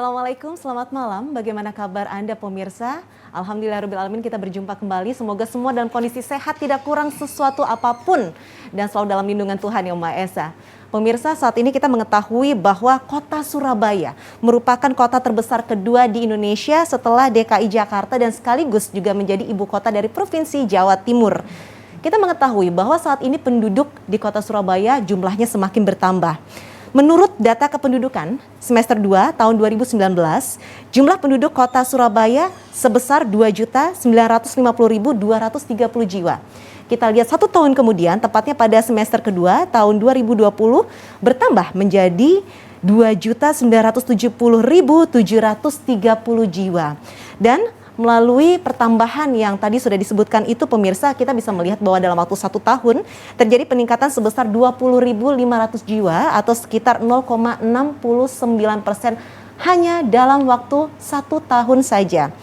Assalamualaikum, selamat malam. Bagaimana kabar Anda pemirsa? Alhamdulillahirrahmanirrahim, kita berjumpa kembali. Semoga semua dalam kondisi sehat, tidak kurang sesuatu apapun. Dan selalu dalam lindungan Tuhan Yang Maha Esa. Pemirsa, saat ini kita mengetahui bahwa kota Surabaya merupakan kota terbesar kedua di Indonesia setelah DKI Jakarta dan sekaligus juga menjadi ibu kota dari Provinsi Jawa Timur. Kita mengetahui bahwa saat ini penduduk di kota Surabaya jumlahnya semakin bertambah. Menurut data kependudukan semester 2 tahun 2019, jumlah penduduk kota Surabaya sebesar 2.950.230 jiwa. Kita lihat 1 tahun kemudian, tepatnya pada semester kedua tahun 2020, bertambah menjadi 2.970.730 jiwa. Dan melalui pertambahan yang tadi sudah disebutkan itu pemirsa, kita bisa melihat bahwa dalam waktu 1 tahun terjadi peningkatan sebesar 20.500 jiwa atau sekitar 0,69% hanya dalam waktu 1 tahun saja.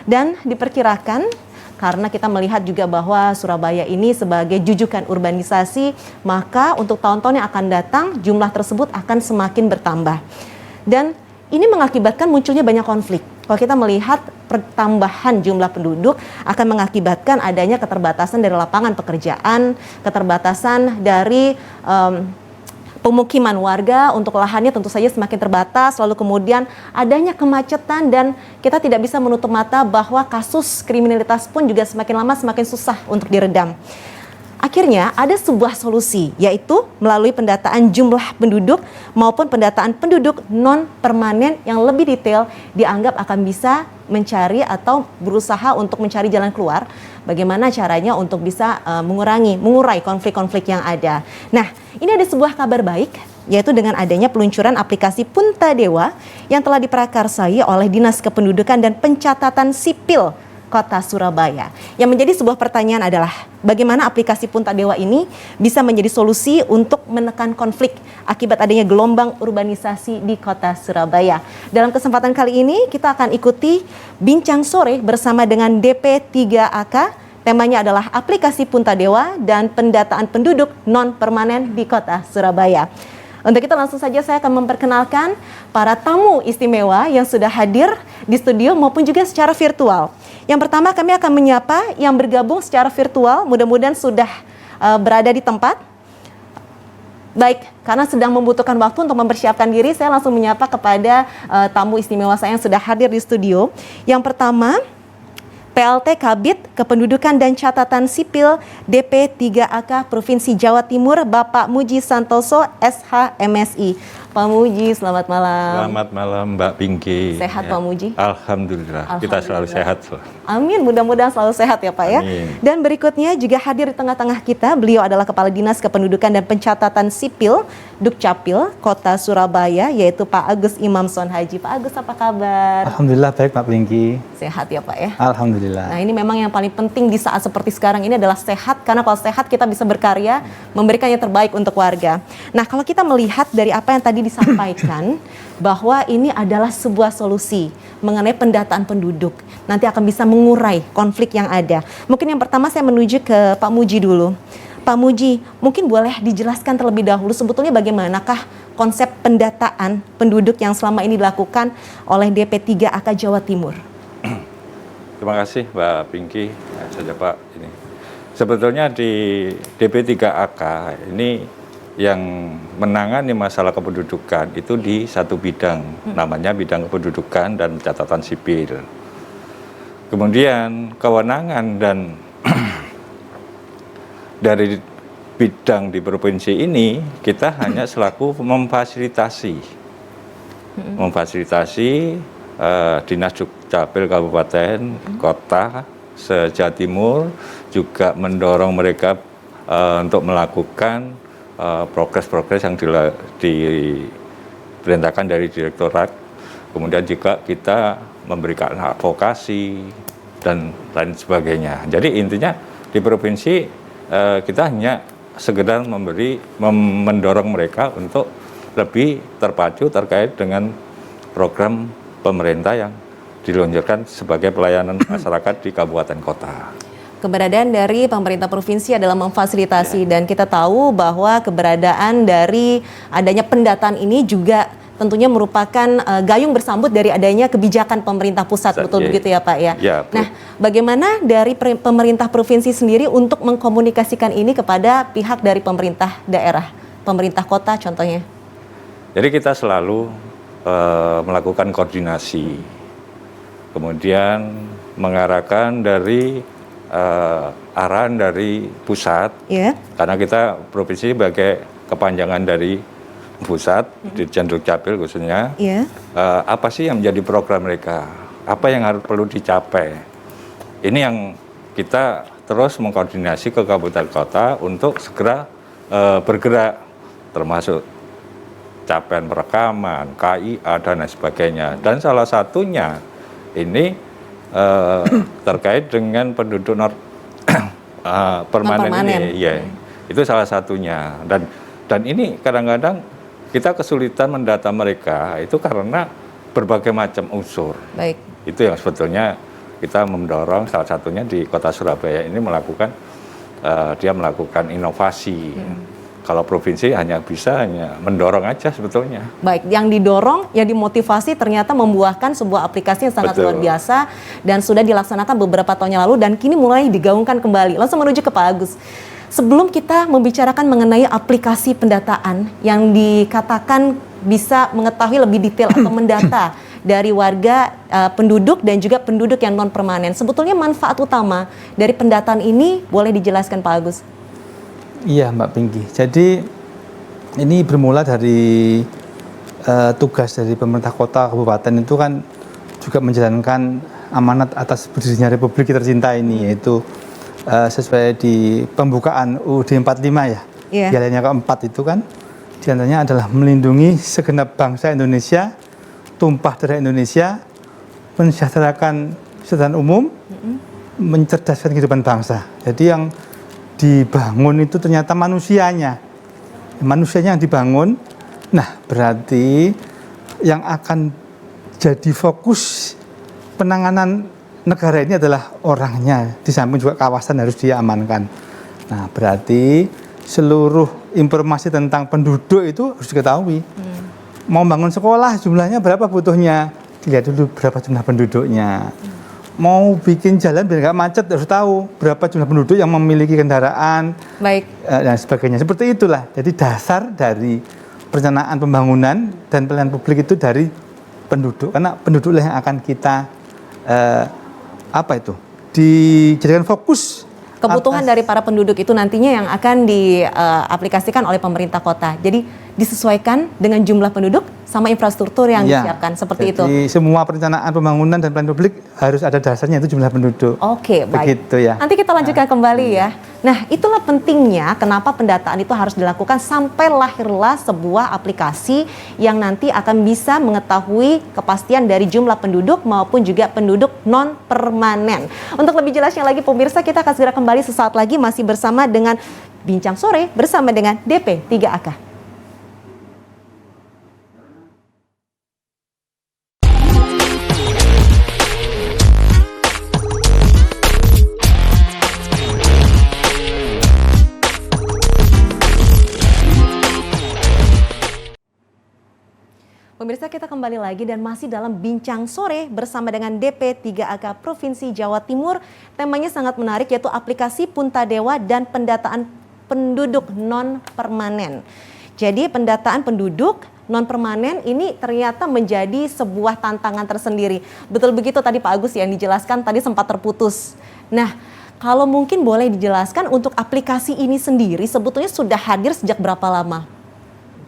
Dan diperkirakan karena kita melihat juga bahwa Surabaya ini sebagai jujukan urbanisasi, maka untuk tahun-tahun yang akan datang jumlah tersebut akan semakin bertambah. Dan ini mengakibatkan munculnya banyak konflik. Kalau kita melihat pertambahan jumlah penduduk akan mengakibatkan adanya keterbatasan dari lapangan pekerjaan, keterbatasan dari pemukiman warga, untuk lahannya tentu saja semakin terbatas, lalu kemudian adanya kemacetan dan kita tidak bisa menutup mata bahwa kasus kriminalitas pun juga semakin lama semakin susah untuk diredam. Akhirnya ada sebuah solusi, yaitu melalui pendataan jumlah penduduk maupun pendataan penduduk non-permanen yang lebih detail dianggap akan bisa mencari atau berusaha untuk mencari jalan keluar. Bagaimana caranya untuk bisa mengurai konflik-konflik yang ada. Nah, ini ada sebuah kabar baik, yaitu dengan adanya peluncuran aplikasi Punta Dewa yang telah diprakarsai oleh Dinas Kependudukan dan Pencatatan Sipil Kota Surabaya. Yang menjadi sebuah pertanyaan adalah bagaimana aplikasi Punta Dewa ini bisa menjadi solusi untuk menekan konflik akibat adanya gelombang urbanisasi di Kota Surabaya. Dalam kesempatan kali ini kita akan ikuti bincang sore bersama dengan DP3AK. Temanya adalah aplikasi Punta Dewa dan pendataan penduduk non-permanen di Kota Surabaya. Untuk itu langsung saja saya akan memperkenalkan para tamu istimewa yang sudah hadir di studio maupun juga secara virtual. Yang pertama kami akan menyapa yang bergabung secara virtual, mudah-mudahan sudah berada di tempat. Baik, karena sedang membutuhkan waktu untuk mempersiapkan diri, saya langsung menyapa kepada tamu istimewa saya yang sudah hadir di studio. Yang pertama, PLT Kabid Kependudukan dan Catatan Sipil DP3AK Provinsi Jawa Timur, Bapak Muji Santoso, SH MSI. Pak Muji, selamat malam. Selamat malam Mbak Pinky. Sehat ya. Pak Muji? Alhamdulillah, kita selalu sehat. Amin, mudah-mudahan selalu sehat ya Pak ya. Amin. Dan berikutnya juga hadir di tengah-tengah kita, beliau adalah Kepala Dinas Kependudukan dan Pencatatan Sipil Dukcapil Kota Surabaya, yaitu Pak Agus Imamson Haji. Pak Agus, apa kabar? Alhamdulillah baik Pak Pinky. Sehat ya Pak ya? Alhamdulillah. Nah, ini memang yang paling penting di saat seperti sekarang ini adalah sehat, karena kalau sehat kita bisa berkarya, memberikan yang terbaik untuk warga. Nah, kalau kita melihat dari apa yang tadi disampaikan, bahwa ini adalah sebuah solusi mengenai pendataan penduduk, nanti akan bisa mengurai konflik yang ada. Mungkin yang pertama saya menuju ke Pak Muji dulu. Pak Muji, mungkin boleh dijelaskan terlebih dahulu sebetulnya bagaimanakah konsep pendataan penduduk yang selama ini dilakukan oleh DP3AK Jawa Timur? Terima kasih Mbak Pinky. Saja Pak, ini sebetulnya di DP3AK ini yang menangani masalah kependudukan itu di satu bidang, namanya bidang kependudukan dan catatan sipil. Kemudian kewenangan dan dari bidang di provinsi ini kita hanya selaku memfasilitasi Dinas Dukcapil Kabupaten, Kota se-Jawa Timur, juga mendorong mereka untuk melakukan progres-progres yang diperintahkan dari direktorat. Kemudian juga kita memberikan advokasi dan lain sebagainya. Jadi intinya di provinsi kita hanya sekedar mendorong mereka untuk lebih terpacu terkait dengan program pemerintah yang diluncurkan sebagai pelayanan masyarakat di kabupaten kota. Keberadaan dari pemerintah provinsi adalah memfasilitasi, dan kita tahu bahwa keberadaan dari adanya pendataan ini juga tentunya merupakan gayung bersambut dari adanya kebijakan pemerintah pusat, betul begitu ya Pak ya? Ya, nah, bagaimana dari pemerintah provinsi sendiri untuk mengkomunikasikan ini kepada pihak dari pemerintah daerah, pemerintah kota contohnya? Jadi kita selalu melakukan koordinasi, kemudian mengarahkan dari arahan dari pusat, karena kita provinsi sebagai kepanjangan dari pusat, Dirjen Dukcapil khususnya, apa sih yang menjadi program mereka, apa yang harus perlu dicapai. Ini yang kita terus mengkoordinasi ke kabupaten kota untuk segera bergerak, termasuk capaian perekaman, KIA, dan lain sebagainya. Dan salah satunya ini terkait dengan penduduk permanen ini, ya, itu salah satunya. Dan ini kadang-kadang kita kesulitan mendata mereka itu karena berbagai macam unsur. Baik. Itu yang sebetulnya kita mendorong, salah satunya di Kota Surabaya ini melakukan dia melakukan inovasi. Kalau provinsi hanya mendorong aja sebetulnya. Baik, yang didorong, yang dimotivasi ternyata membuahkan sebuah aplikasi yang sangat luar biasa dan sudah dilaksanakan beberapa tahun yang lalu dan kini mulai digaungkan kembali. Langsung menuju ke Pak Agus. Sebelum kita membicarakan mengenai aplikasi pendataan yang dikatakan bisa mengetahui lebih detail atau mendata dari warga penduduk dan juga penduduk yang non permanen, sebetulnya manfaat utama dari pendataan ini boleh dijelaskan Pak Agus? Iya Mbak Pinky, jadi ini bermula dari tugas dari pemerintah kota kabupaten itu kan juga menjalankan amanat atas berdirinya Republik tercinta ini, yaitu sesuai di pembukaan UUD 45 ya, pialanya keempat itu kan diantaranya adalah melindungi segenap bangsa Indonesia, tumpah darah Indonesia, mensejahterakan kesejahteraan umum, mencerdaskan kehidupan bangsa. Jadi yang dibangun itu ternyata manusianya yang dibangun. Nah, berarti yang akan jadi fokus penanganan negara ini adalah orangnya, di samping juga kawasan harus diamankan. Nah, berarti seluruh informasi tentang penduduk itu harus diketahui. Mau bangun sekolah jumlahnya berapa butuhnya, lihat dulu berapa jumlah penduduknya. Mau bikin jalan biar nggak macet harus tahu berapa jumlah penduduk yang memiliki kendaraan, dan sebagainya. Seperti itulah. Jadi dasar dari perencanaan pembangunan dan pelayanan publik itu dari penduduk, karena penduduklah yang akan kita dijadikan fokus. Kebutuhan dari para penduduk itu nantinya yang akan diaplikasikan oleh pemerintah kota. Jadi disesuaikan dengan jumlah penduduk sama infrastruktur yang disiapkan, seperti itu. Jadi semua perencanaan pembangunan dan pelayanan publik harus ada dasarnya itu jumlah penduduk. Oke, baik. Begitu ya. Nanti kita lanjutkan kembali ya. Nah, itulah pentingnya kenapa pendataan itu harus dilakukan sampai lahirlah sebuah aplikasi yang nanti akan bisa mengetahui kepastian dari jumlah penduduk maupun juga penduduk non permanen. Untuk lebih jelasnya lagi pemirsa, kita akan segera kembali sesaat lagi masih bersama dengan Bincang Sore bersama dengan DP 3AK. Pemirsa, kita kembali lagi dan masih dalam Bincang Sore bersama dengan DP 3AK Provinsi Jawa Timur. Temanya sangat menarik, yaitu aplikasi Puntadewa dan pendataan penduduk non-permanen. Jadi pendataan penduduk non-permanen ini ternyata menjadi sebuah tantangan tersendiri. Betul begitu tadi Pak Agus yang dijelaskan, tadi sempat terputus. Nah, kalau mungkin boleh dijelaskan untuk aplikasi ini sendiri sebetulnya sudah hadir sejak berapa lama?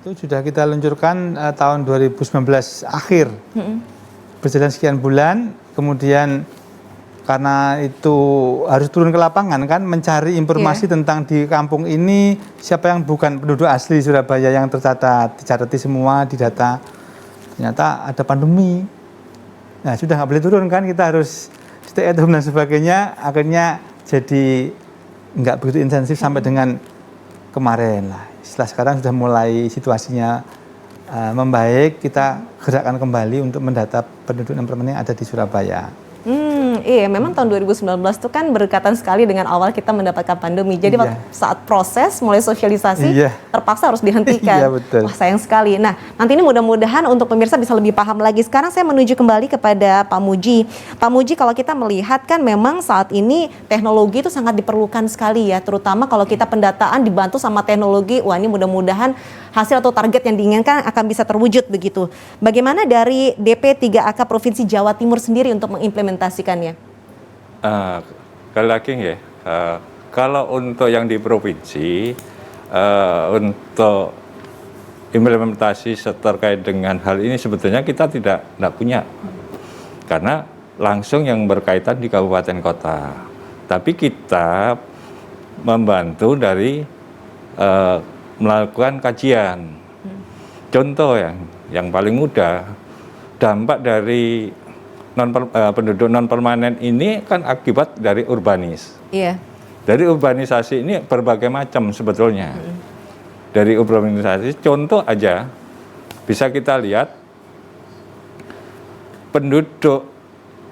Itu sudah kita luncurkan tahun 2019 akhir. Berjalan sekian bulan, kemudian karena itu harus turun ke lapangan kan, mencari informasi tentang di kampung ini siapa yang bukan penduduk asli Surabaya yang tercatat, dicatati semua di data. Ternyata ada pandemi. Nah, sudah nggak boleh turun kan, kita harus stay at home dan sebagainya. Akhirnya jadi nggak begitu intensif sampai dengan kemarin lah. Setelah sekarang sudah mulai situasinya membaik, kita gerakkan kembali untuk mendata penduduk non permanen yang ada di Surabaya. Iya, memang tahun 2019 itu kan berdekatan sekali dengan awal kita mendapatkan pandemi. Jadi Iya. saat proses mulai sosialisasi Iya. terpaksa harus dihentikan. Iya, betul. Wah, sayang sekali. Nah, nanti ini mudah-mudahan untuk pemirsa bisa lebih paham lagi. Sekarang saya menuju kembali kepada Pak Muji. Pak Muji, kalau kita melihat kan memang saat ini teknologi itu sangat diperlukan sekali ya, terutama kalau kita pendataan dibantu sama teknologi. Wah, ini mudah-mudahan hasil atau target yang diinginkan akan bisa terwujud begitu. Bagaimana dari DP 3AK Provinsi Jawa Timur sendiri untuk mengimplementasikannya? Sekali lagi ya, kalau untuk yang di provinsi, untuk implementasi terkait dengan hal ini sebetulnya kita tidak punya, karena langsung yang berkaitan di kabupaten kota. Tapi kita membantu dari melakukan kajian. Contoh yang paling mudah, dampak dari penduduk non permanen ini kan akibat dari urbanis. Iya. Dari urbanisasi ini berbagai macam sebetulnya. Dari urbanisasi, contoh aja bisa kita lihat penduduk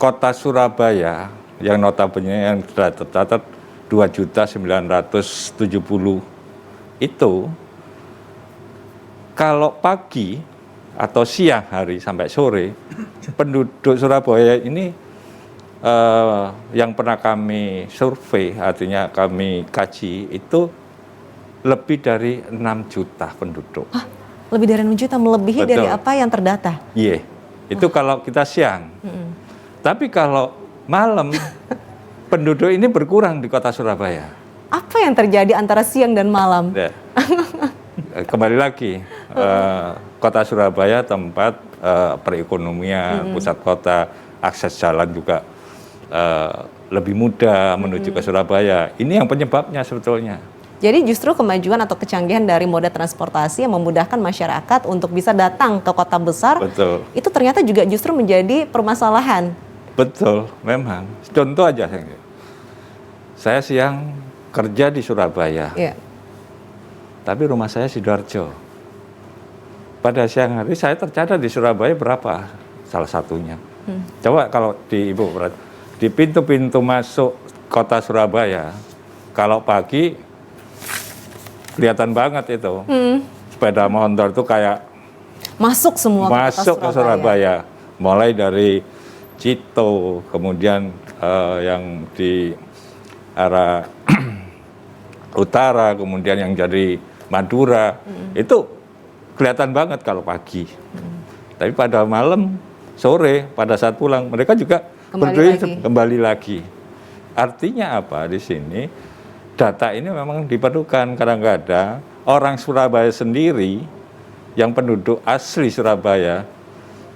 kota Surabaya yang notabene yang sudah tercatat 2.970 itu, kalau pagi atau siang hari sampai sore, penduduk Surabaya ini yang pernah kami survei, artinya kami kaji, itu lebih dari 6 juta penduduk. Hah, lebih dari 6 juta, melebihi Betul. dari apa yang terdata? Iya, itu kalau kita siang. Tapi kalau malam, penduduk ini berkurang di kota Surabaya. Apa yang terjadi antara siang dan malam? Ya. Kembali lagi, kota Surabaya tempat perekonomian, pusat kota, akses jalan juga lebih mudah menuju ke Surabaya. Ini yang penyebabnya sebetulnya. Jadi justru kemajuan atau kecanggihan dari moda transportasi yang memudahkan masyarakat untuk bisa datang ke kota besar, Betul. itu ternyata juga justru menjadi permasalahan. Betul, memang. Contoh aja, saya siang kerja di Surabaya, Iya. tapi rumah saya Sidoarjo. Pada siang hari saya tercatat di Surabaya berapa? Salah satunya. Coba kalau di Ibu di pintu-pintu masuk kota Surabaya, kalau pagi kelihatan banget itu. Sepeda motor itu kayak Masuk semua ke kota masuk ke Surabaya. Mulai dari Cito, kemudian yang di arah utara, kemudian yang dari Madura, itu kelihatan banget kalau pagi. Tapi pada malam, sore, pada saat pulang, mereka juga kembali lagi. Artinya apa di sini? Data ini memang diperlukan. Kadang-kadang orang Surabaya sendiri, yang penduduk asli Surabaya,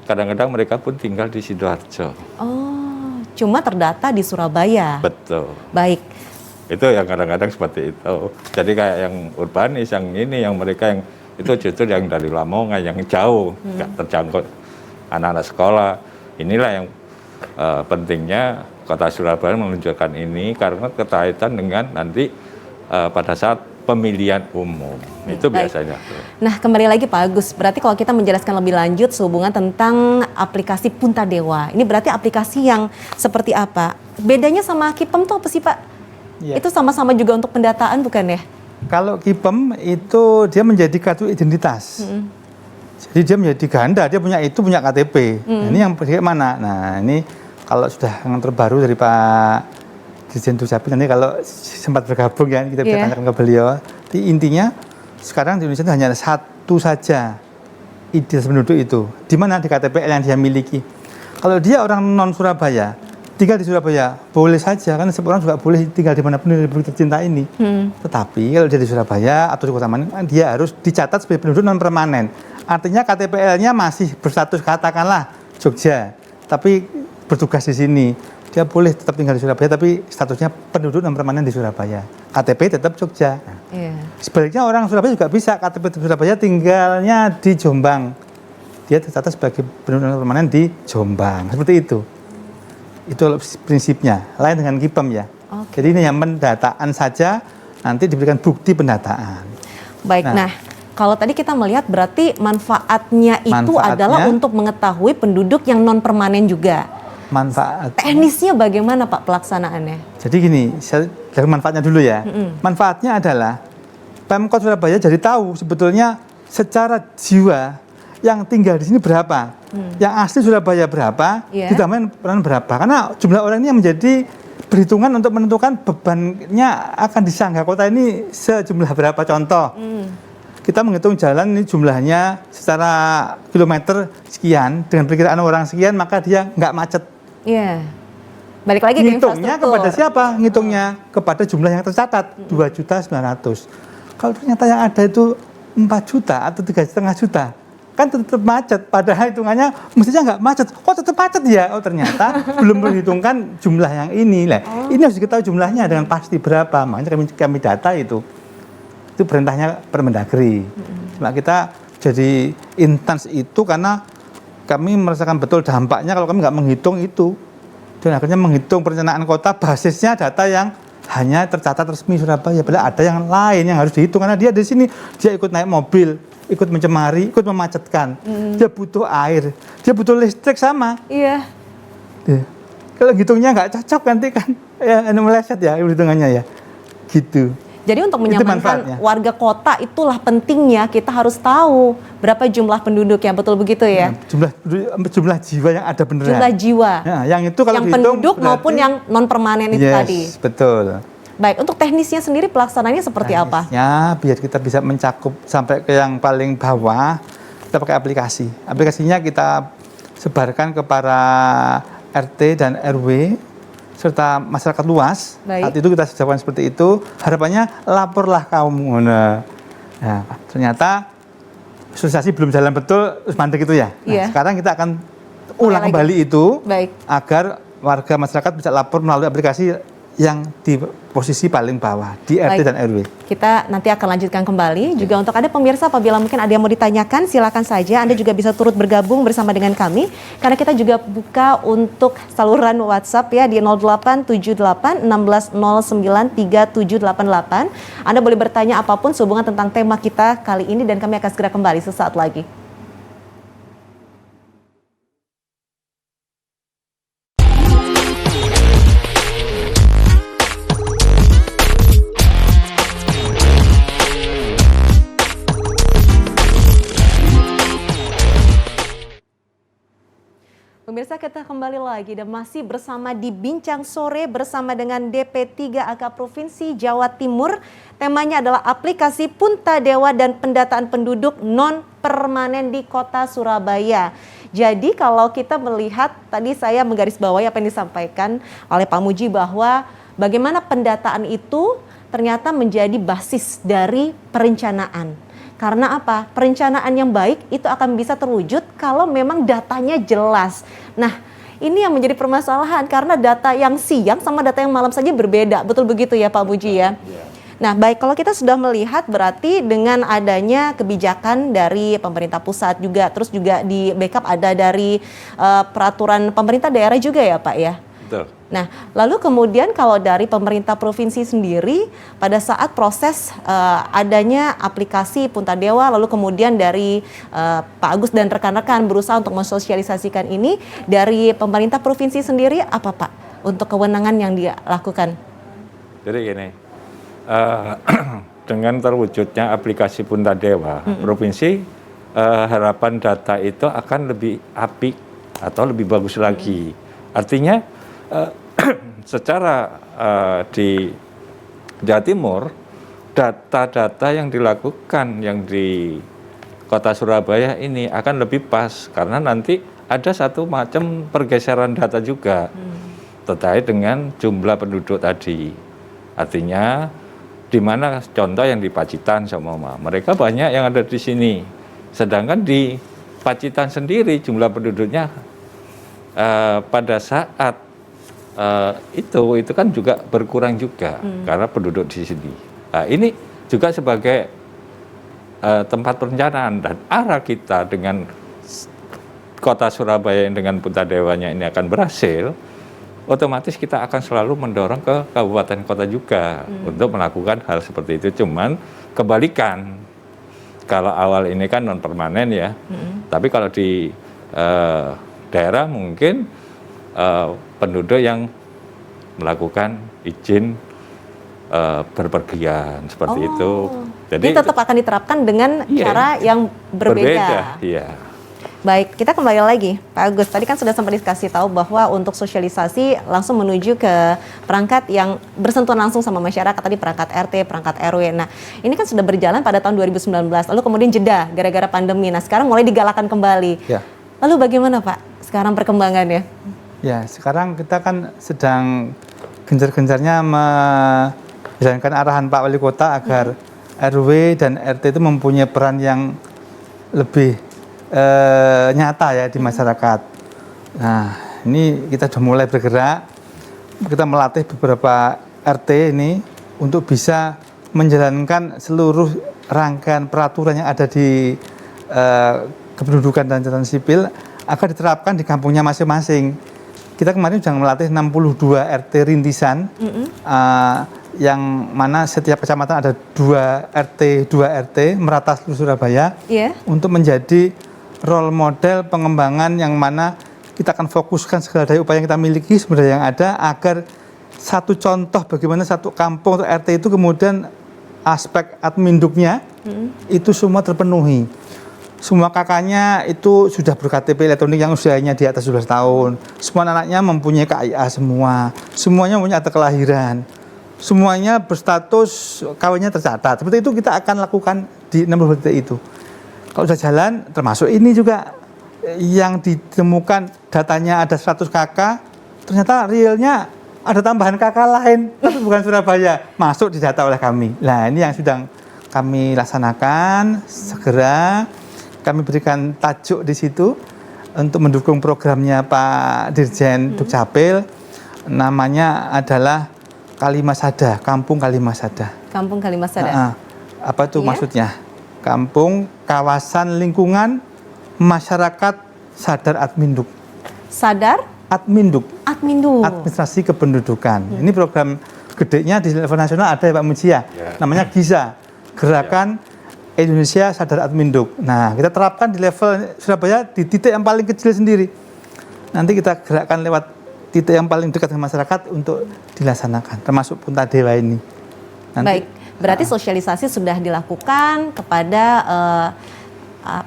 kadang-kadang mereka pun tinggal di Sidoarjo. Oh, cuma terdata di Surabaya. Betul. Baik. Itu yang kadang-kadang seperti itu. Jadi kayak yang urbanis, yang ini, yang mereka yang itu justru yang dari Lamongan, yang jauh, nggak terjangkau anak-anak sekolah. Inilah yang pentingnya Kota Surabaya menunjukkan ini karena berkaitan dengan nanti pada saat pemilihan umum. Itu Baik. biasanya. Nah, kembali lagi Pak Agus, berarti kalau kita menjelaskan lebih lanjut sehubungan tentang aplikasi Punta Dewa, ini berarti aplikasi yang seperti apa? Bedanya sama KIPEM itu apa sih Pak? Iya. Itu sama-sama juga untuk pendataan bukan ya? Kalau KIPEM itu dia menjadi kartu identitas. Jadi dia menjadi ganda, dia punya KTP. Nah, ini yang bagaimana? Nah, ini kalau sudah yang terbaru dari Pak Dirjen Dukcapil, nanti kalau sempat bergabung ya kita bisa tanyakan ke beliau. Jadi intinya sekarang di Indonesia itu hanya satu saja identitas penduduk itu. Di mana di KTPL yang dia miliki. Kalau dia orang non Surabaya, tinggal di Surabaya boleh saja, kan setiap orang juga boleh tinggal di manapun di Republik tercinta ini. Tetapi kalau dia di Surabaya atau di Kota Malang, dia harus dicatat sebagai penduduk non permanen. Artinya KTPL-nya masih berstatus katakanlah Jogja, tapi bertugas di sini. Dia boleh tetap tinggal di Surabaya, tapi statusnya penduduk non permanen di Surabaya. KTP tetap Jogja. Sebaliknya orang Surabaya juga bisa KTP di Surabaya, tinggalnya di Jombang. Dia tercatat sebagai penduduk non permanen di Jombang. Seperti itu. Itu prinsipnya, lain dengan KIPEM ya. Jadi ini yang pendataan saja, nanti diberikan bukti pendataan. Baik, nah kalau tadi kita melihat berarti manfaatnya itu adalah untuk mengetahui penduduk yang non permanen juga. Manfaat. Teknisnya bagaimana Pak pelaksanaannya? Jadi gini, saya dari manfaatnya dulu ya. Manfaatnya adalah Pemkot Surabaya jadi tahu sebetulnya secara jiwa yang tinggal di sini berapa, yang asli Surabaya berapa, ditambahin peran berapa. Karena jumlah orang ini yang menjadi perhitungan untuk menentukan bebannya akan disanggah kota ini sejumlah berapa. Contoh, kita menghitung jalan ini jumlahnya secara kilometer sekian, dengan perkiraan orang sekian, maka dia nggak macet. Iya. Balik lagi ke Ngitungnya infrastruktur. kepada siapa? Ngitungnya kepada jumlah yang tercatat, 2.900.000. Kalau ternyata yang ada itu 4 juta atau 3,5 juta, kan tetap macet. Padahal hitungannya mestinya nggak macet. Kok tetap macet ya? Oh ternyata belum memperhitungkan jumlah yang ini. Lah, ini harus diketahui jumlahnya dengan pasti berapa. Makanya kami data itu perintahnya Permendagri. Cuma kita jadi intens itu karena kami merasakan betul dampaknya kalau kami nggak menghitung itu. Dan akhirnya menghitung perencanaan kota basisnya data yang hanya tercatat resmi Surabaya. Padahal ada yang lain yang harus dihitung karena dia di sini dia ikut naik mobil, ikut mencemari, ikut memacetkan. Dia butuh air, dia butuh listrik sama. Iya. Kalau hitungnya nggak cocok nanti kan ya meleset ya hitungannya ya. Gitu. Jadi untuk menyamankan warga kota itulah pentingnya kita harus tahu berapa jumlah penduduknya, betul begitu ya? Jumlah jiwa yang ada beneran. Jumlah jiwa. Ya, yang itu kalau yang dihitung penduduk berarti, maupun yang non permanen itu tadi. Betul. Baik, untuk teknisnya sendiri pelaksanaannya seperti apa? Ya, biar kita bisa mencakup sampai ke yang paling bawah, kita pakai aplikasi. Aplikasinya kita sebarkan ke para RT dan RW serta masyarakat luas. Baik. Saat itu kita jawabkan seperti itu. Harapannya laporlah kamu. Nah, ternyata sosialisasi belum jalan betul, terus mandek itu ya. Nah, sekarang kita akan ulang kembali itu. Baik. Agar warga masyarakat bisa lapor melalui aplikasi yang di posisi paling bawah di RT dan RW. Kita nanti akan lanjutkan kembali. Juga untuk Anda pemirsa, apabila mungkin ada yang mau ditanyakan, silakan saja. Anda juga bisa turut bergabung bersama dengan kami. Karena kita juga buka untuk saluran WhatsApp ya di 0878 1609 3788. Anda boleh bertanya apapun sehubungan tentang tema kita kali ini dan kami akan segera kembali sesaat lagi. Pemirsa, kita kembali lagi dan masih bersama di Bincang Sore bersama dengan DP3AK Provinsi Jawa Timur. Temanya adalah aplikasi Punta Dewa dan pendataan penduduk non-permanen di Kota Surabaya. Jadi kalau kita melihat, tadi saya menggarisbawahi apa yang disampaikan oleh Pak Muji bahwa bagaimana pendataan itu ternyata menjadi basis dari perencanaan. Karena apa? Perencanaan yang baik itu akan bisa terwujud kalau memang datanya jelas. Nah, ini yang menjadi permasalahan karena data yang siang sama data yang malam saja berbeda. Betul begitu ya Pak Muji ya? Nah, baik, kalau kita sudah melihat berarti dengan adanya kebijakan dari pemerintah pusat juga, terus juga di backup ada dari peraturan pemerintah daerah juga ya Pak ya? Betul. Nah, lalu kemudian kalau dari pemerintah provinsi sendiri pada saat proses adanya aplikasi Punta Dewa, lalu kemudian dari Pak Agus dan rekan-rekan berusaha untuk mensosialisasikan ini, dari pemerintah provinsi sendiri apa Pak untuk kewenangan yang dia lakukan? Jadi gini, dengan terwujudnya aplikasi Punta Dewa, provinsi harapan data itu akan lebih apik atau lebih bagus lagi. Artinya secara di Jawa Timur, data-data yang dilakukan yang di Kota Surabaya ini akan lebih pas karena nanti ada satu macam pergeseran data juga terkait dengan jumlah penduduk tadi. Artinya di mana contoh yang di Pacitan sama mereka banyak yang ada di sini, sedangkan di Pacitan sendiri jumlah penduduknya pada saat itu kan juga berkurang juga karena penduduk di sini. Nah, ini juga sebagai tempat perencanaan dan arah kita dengan Kota Surabaya yang dengan Punta Dewanya ini akan berhasil, otomatis kita akan selalu mendorong ke kabupaten kota juga untuk melakukan hal seperti itu. Cuman kebalikan, kalau awal ini kan non permanen ya, tapi kalau di daerah mungkin penduduk yang melakukan izin berpergian seperti itu. Jadi tetap akan diterapkan dengan cara yang berbeda. Iya. Baik, kita kembali lagi, Pak Agus. Tadi kan sudah sempat dikasih tahu bahwa untuk sosialisasi langsung menuju ke perangkat yang bersentuhan langsung sama masyarakat, tadi perangkat RT, perangkat RW. Nah, ini kan sudah berjalan pada tahun 2019, lalu kemudian jeda gara-gara pandemi. Nah, sekarang mulai digalakan kembali. Ya. Lalu bagaimana, Pak, sekarang perkembangannya? Ya, sekarang kita kan sedang gencar-gencarnya menjalankan arahan Pak Wali Kota agar RW dan RT itu mempunyai peran yang lebih nyata ya di masyarakat. Nah, ini kita sudah mulai bergerak. Kita melatih beberapa RT ini untuk bisa menjalankan seluruh rangkaian peraturan yang ada di kependudukan dan catatan sipil akan diterapkan di kampungnya masing-masing. Kita kemarin sudah melatih 62 RT rintisan, yang mana setiap kecamatan ada 2 RT merata seluruh Surabaya, untuk menjadi role model pengembangan yang mana kita akan fokuskan segala daya upaya yang kita miliki, sumber daya yang ada, agar satu contoh bagaimana satu kampung atau RT itu kemudian aspek adminduknya itu semua terpenuhi. Semua kakaknya itu sudah berKTP elektronik yang usianya di atas 12 tahun. Semua anaknya mempunyai KIA semua. Semuanya mempunyai akta kelahiran. Semuanya berstatus kawinnya tercatat. Seperti itu kita akan lakukan di 60 titik itu. Kalau sudah jalan, termasuk ini juga yang ditemukan datanya ada 100 kakak, ternyata realnya ada tambahan kakak lain, tapi bukan Surabaya, masuk di data oleh kami. Nah, ini yang sedang kami laksanakan, segera kami berikan tajuk di situ untuk mendukung programnya Pak Dirjen Dukcapil, namanya adalah Kalimasada, Kampung Kalimasada. Kampung Kalimasada. Apa itu maksudnya? Kampung Kawasan Lingkungan Masyarakat Sadar Adminduk. Sadar? Adminduk. Adminduk. Administrasi Kependudukan. Ini program gedenya di level nasional ada ya Pak Mujia. Namanya GISA, Gerakan Indonesia Sadar Adminduk. Nah, kita terapkan di level Surabaya di titik yang paling kecil sendiri. Nanti kita gerakkan lewat titik yang paling dekat dengan masyarakat untuk dilaksanakan, termasuk Punta Dewa ini. Nanti, baik, berarti sosialisasi sudah dilakukan kepada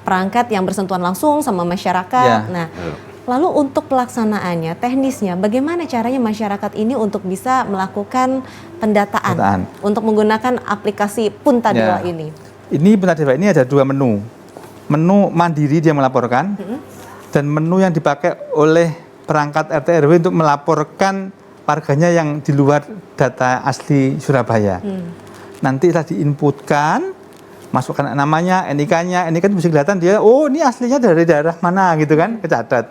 perangkat yang bersentuhan langsung sama masyarakat. Nah, lalu untuk pelaksanaannya, teknisnya, bagaimana caranya masyarakat ini untuk bisa melakukan pendataan. Untuk menggunakan aplikasi Punta Dewa ini? Ini Punta Dewa ini ada 2 menu. Menu mandiri dia melaporkan, dan menu yang dipakai oleh perangkat RT RW untuk melaporkan warganya yang di luar data asli Surabaya. Nanti telah diinputkan, masukkan namanya, NIK-nya, NIK itu bisa kelihatan dia, oh ini aslinya dari daerah mana gitu kan, kecatat.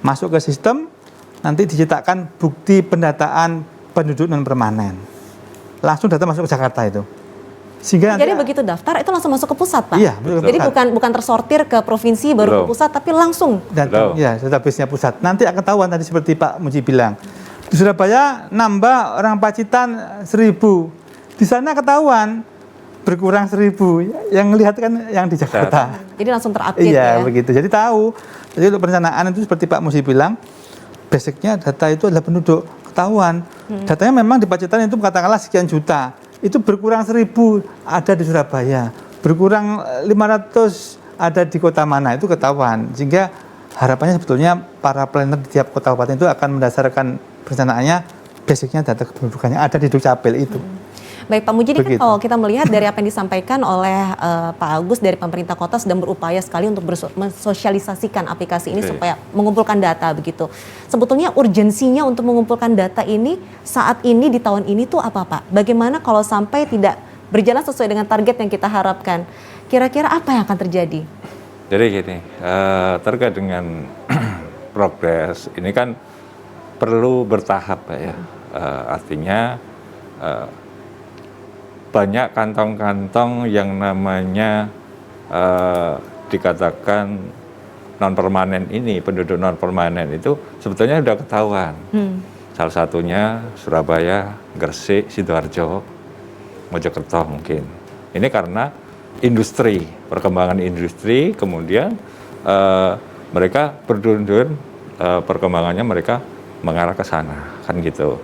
Masuk ke sistem, nanti dicetakkan bukti pendataan penduduk non permanen. Langsung data masuk ke Jakarta itu. Sehingga jadi begitu daftar itu langsung masuk ke pusat, Pak? Iya, jadi bukan tersortir ke provinsi baru ke pusat, tapi langsung. Ya, database-nya pusat. Nanti akan ketahuan tadi seperti Pak Muji bilang. Di Surabaya nambah orang Pacitan 1.000. Di sana ketahuan berkurang 1.000. Yang lihat kan yang di Jakarta. Jadi langsung terupdate ya. Iya, begitu. Jadi tahu. Jadi untuk perencanaan itu seperti Pak Muji bilang, basicnya data itu adalah penduduk, ketahuan. Datanya memang di Pacitan itu katakanlah sekian juta. Itu berkurang 1.000 ada di Surabaya, berkurang 500 ada di kota mana, itu ketahuan. Sehingga harapannya sebetulnya para planner di tiap kota kabupaten itu akan mendasarkan perencanaannya basicnya data kependudukannya ada di Dukcapil itu. Baik Pak Muji, kan kalau kita melihat dari apa yang disampaikan oleh Pak Agus dari pemerintah kota sedang berupaya sekali untuk mensosialisasikan aplikasi ini supaya mengumpulkan data begitu. Sebetulnya urgensinya untuk mengumpulkan data ini saat ini di tahun ini tuh apa Pak? Bagaimana kalau sampai tidak berjalan sesuai dengan target yang kita harapkan? Kira-kira apa yang akan terjadi? Jadi gini, terkait dengan progres ini kan perlu bertahap ya. Artinya banyak kantong-kantong yang namanya dikatakan non permanen ini, penduduk non permanen itu sebetulnya sudah ketahuan. Salah satunya Surabaya, Gresik, Sidoarjo, Mojokerto mungkin. Ini karena industri, perkembangan industri, kemudian mereka berdurun-durun perkembangannya mereka mengarah ke sana, kan gitu.